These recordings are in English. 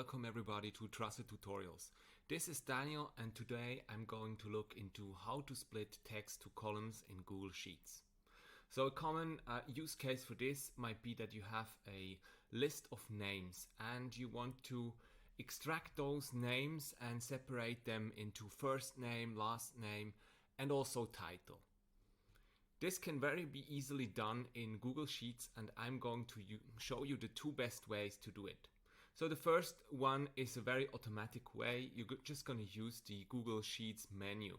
welcome everybody to Trusted Tutorials. This is Daniel and today I'm going to look into how to split text to columns in Google Sheets. So a common use case for this might be that you have a list of names and you want to extract those names and separate them into first name, last name and also title. This can very be easily done in Google Sheets and I'm going to show you the two best ways to do it. So the first one is a very automatic way. You're just going to use the Google Sheets menu.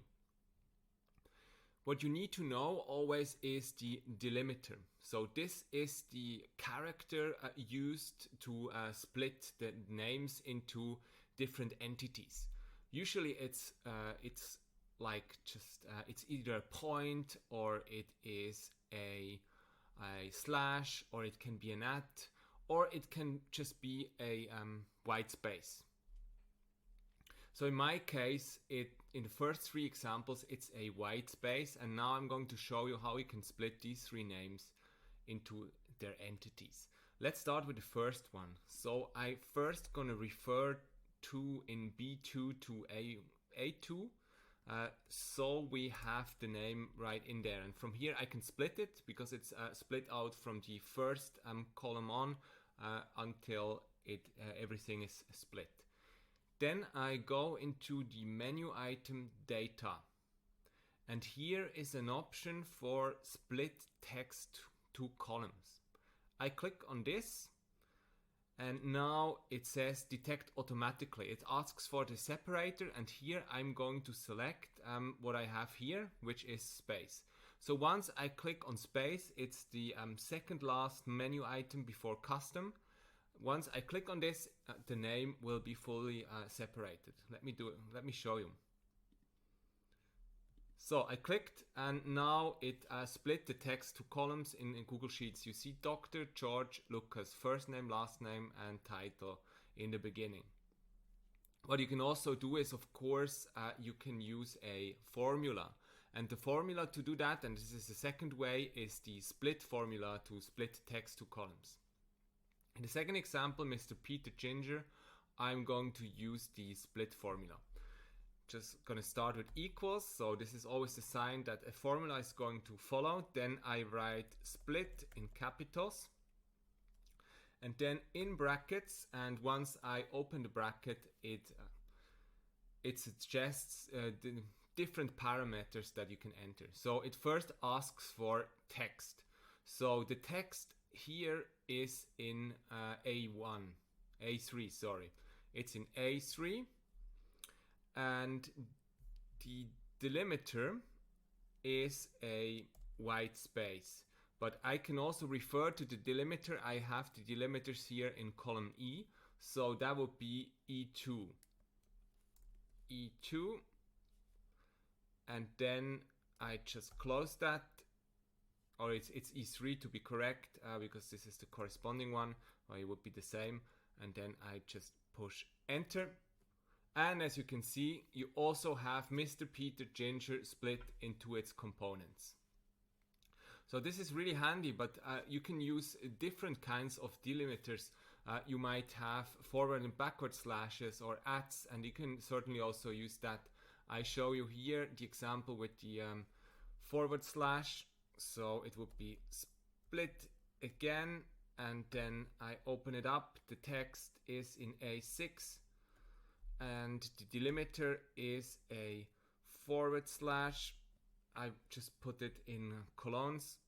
What you need to know always is the delimiter. So this is the character used to split the names into different entities. Usually it's like just it's either a point or it is a slash or it can be an at or it can just be a white space. So in my case, in the first three examples, it's a white space, and now I'm going to show you how you can split these three names into their entities. Let's start with the first one. So I first gonna refer to in B2 to A2. So we have the name right in there, and from here I can split it because it's split out from the first column on until everything is split. Then I go into the menu item data, and here is an option for split text to columns. I click on this and now it says detect automatically. It asks for the separator, and here I'm going to select what I have here, which is space. So once I click on space, it's the second last menu item before custom. Once I click on this, the name will be fully separated. Let me show you. So I clicked and now it split the text to columns in Google Sheets. You see Dr. George Lucas, first name, last name and title in the beginning. What you can also do is, of course, you can use a formula. And the formula to do that, and this is the second way, is the split formula to split text to columns. In the second example, Mr. Peter Ginger, I'm going to use the split formula. Just gonna start with equals, so this is always the sign that a formula is going to follow. Then I write split in capitals and then in brackets, and once I open the bracket it suggests the different parameters that you can enter. So it first asks for text. So the text here is in A3, sorry. It's in A3. And the delimiter is a white space, but I can also refer to the delimiter. I have the delimiters here in column E, so that would be E2, and then I just close that, or it's E3 to be correct, because this is the corresponding one, or it would be the same, and then I just push enter. And as you can see, you also have Mr. Peter Ginger split into its components. So this is really handy, but you can use different kinds of delimiters. You might have forward and backward slashes or ats, and you can certainly also use that. I show you here the example with the forward slash. So it would be split again, and then I open it up. The text is in A6. And the delimiter is a forward slash. I just put it in colons.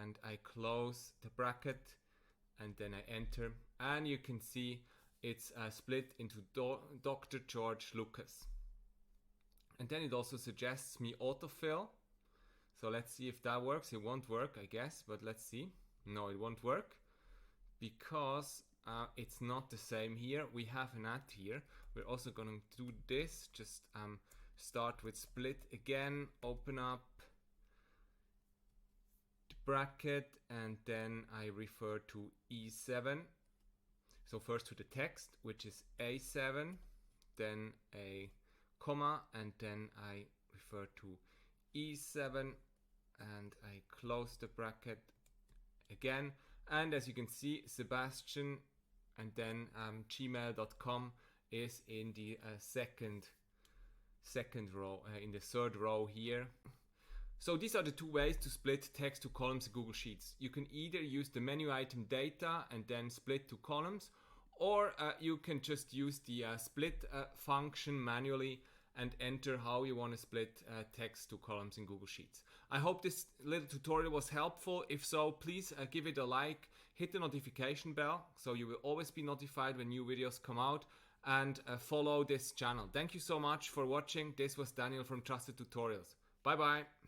And I close the bracket and then I enter. And you can see it's split into Dr. George Lucas. And then it also suggests me autofill. So let's see if that works. It won't work, I guess, but let's see. No, it won't work, because it's not the same here. We have an at here. We're also going to do this. Just start with split again, open up the bracket, and then I refer to E7. So first to the text, which is A7, then a comma, and then I refer to E7, and I close the bracket again. And as you can see, Sebastian and then gmail.com is in the second row, in the third row here. So these are the two ways to split text to columns in Google Sheets. You can either use the menu item data and then split to columns, or you can just use the split function manually and enter how you want to split text to columns in Google Sheets. I hope this little tutorial was helpful. If so, please give it a like, hit the notification bell so you will always be notified when new videos come out, and follow this channel. Thank you so much for watching. This was Daniel from Trusted Tutorials. Bye bye.